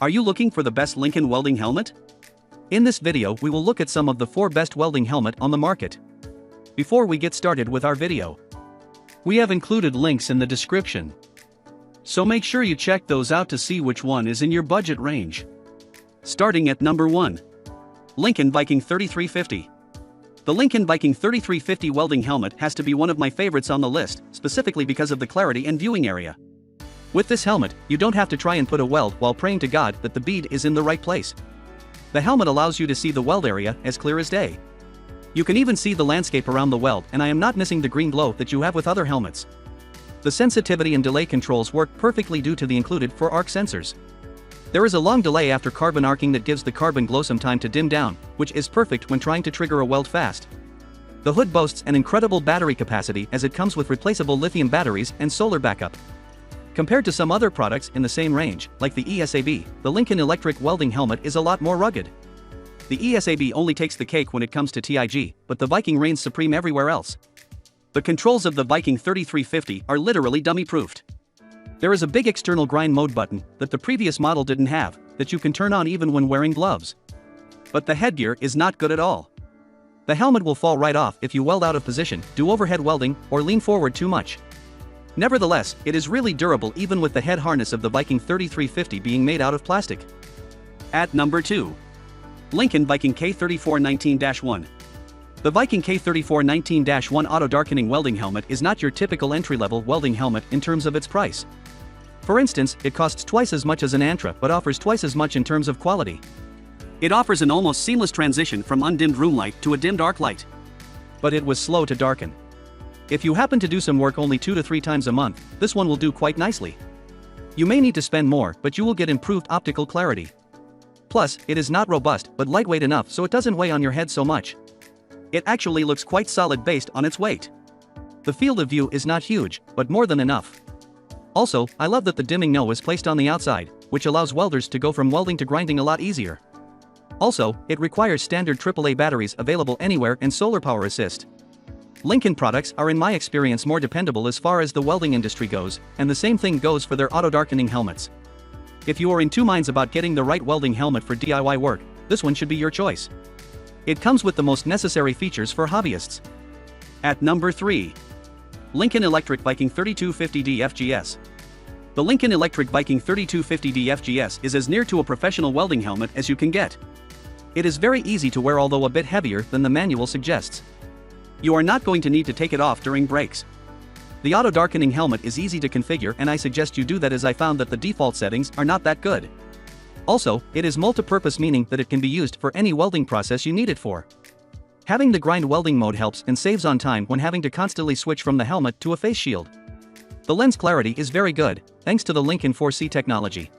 Are you looking for the best Lincoln Welding Helmet? In this video we will look at some of the 4 best welding helmet on the market. Before we get started with our video, we have included links in the description, so make sure you check those out to see which one is in your budget range. Starting at number 1. Lincoln Viking 3350. The Lincoln Viking 3350 welding helmet has to be one of my favorites on the list, specifically because of the clarity and viewing area. With this helmet, you don't have to try and put a weld while praying to God that the bead is in the right place. The helmet allows you to see the weld area as clear as day. You can even see the landscape around the weld, and I am not missing the green glow that you have with other helmets. The sensitivity and delay controls work perfectly due to the included 4 arc sensors. There is a long delay after carbon arcing that gives the carbon glow some time to dim down, which is perfect when trying to trigger a weld fast. The hood boasts an incredible battery capacity as it comes with replaceable lithium batteries and solar backup. Compared to some other products in the same range, like the ESAB, the Lincoln Electric Welding Helmet is a lot more rugged. The ESAB only takes the cake when it comes to TIG, but the Viking reigns supreme everywhere else. The controls of the Viking 3350 are literally dummy-proofed. There is a big external grind mode button that the previous model didn't have, that you can turn on even when wearing gloves. But the headgear is not good at all. The helmet will fall right off if you weld out of position, do overhead welding, or lean forward too much. Nevertheless, it is really durable even with the head harness of the Viking 3350 being made out of plastic. At number 2. Lincoln Viking K3419-1. The Viking K3419-1 auto darkening welding helmet is not your typical entry-level welding helmet in terms of its price. For instance, it costs twice as much as an Antra but offers twice as much in terms of quality. It offers an almost seamless transition from undimmed room light to a dimmed arc light. But it was slow to darken. If you happen to do some work only 2 to 3 times a month, this one will do quite nicely. You may need to spend more, but you will get improved optical clarity. Plus, it is not robust but lightweight enough so it doesn't weigh on your head so much. It actually looks quite solid based on its weight. The field of view is not huge, but more than enough. Also, I love that the dimming no is placed on the outside, which allows welders to go from welding to grinding a lot easier. Also, it requires standard AAA batteries available anywhere and solar power assist. Lincoln products are in my experience more dependable as far as the welding industry goes, and the same thing goes for their auto darkening helmets. If you are in 2 minds about getting the right welding helmet for DIY work, this one should be your choice. It comes with the most necessary features for hobbyists. At number 3. Lincoln Electric Viking 3250D FGS. The Lincoln Electric Viking 3250D FGS is as near to a professional welding helmet as you can get. It is very easy to wear, although a bit heavier than the manual suggests. You are not going to need to take it off during breaks. The auto darkening helmet is easy to configure, and I suggest you do that as I found that the default settings are not that good. Also, it is multi-purpose, meaning that it can be used for any welding process you need it for. Having the grind welding mode helps and saves on time when having to constantly switch from the helmet to a face shield. The lens clarity is very good, thanks to the Lincoln 4C technology.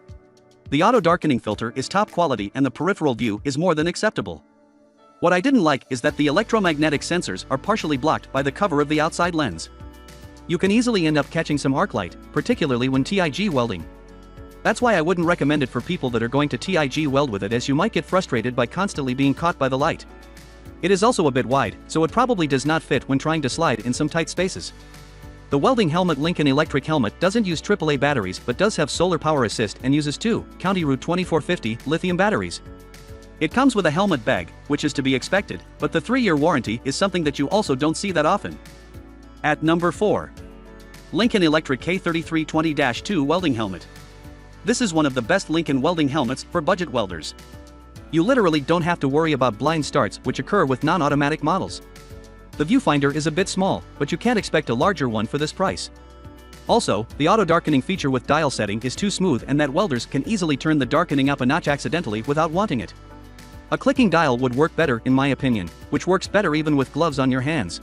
The auto darkening filter is top quality and the peripheral view is more than acceptable. What I didn't like is that the electromagnetic sensors are partially blocked by the cover of the outside lens. You can easily end up catching some arc light, particularly when TIG welding. That's why I wouldn't recommend it for people that are going to TIG weld with it, as you might get frustrated by constantly being caught by the light. It is also a bit wide, so it probably does not fit when trying to slide in some tight spaces. The welding helmet Lincoln Electric Helmet doesn't use AAA batteries but does have solar power assist and uses 2 County Route 2450 lithium batteries. It comes with a helmet bag, which is to be expected, but the 3-year warranty is something that you also don't see that often. At number 4. Lincoln Electric K3320-2 Welding Helmet. This is one of the best Lincoln welding helmets for budget welders. You literally don't have to worry about blind starts which occur with non-automatic models. The viewfinder is a bit small, but you can't expect a larger one for this price. Also, the auto darkening feature with dial setting is too smooth and that welders can easily turn the darkening up a notch accidentally without wanting it. A clicking dial would work better in my opinion, which works better even with gloves on your hands.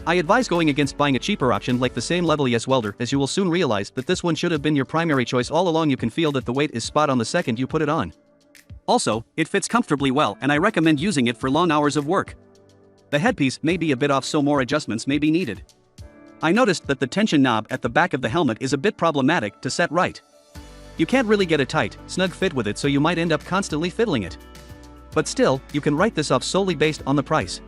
I advise going against buying a cheaper option like the same level ES welder, as you will soon realize that this one should have been your primary choice all along. You can feel that the weight is spot on the second you put it on. Also, it fits comfortably well and I recommend using it for long hours of work. The headpiece may be a bit off, so more adjustments may be needed. I noticed that the tension knob at the back of the helmet is a bit problematic to set right. You can't really get a tight, snug fit with it, so you might end up constantly fiddling it. But still, you can write this off solely based on the price.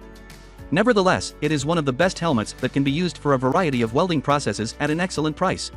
Nevertheless, it is one of the best helmets that can be used for a variety of welding processes at an excellent price.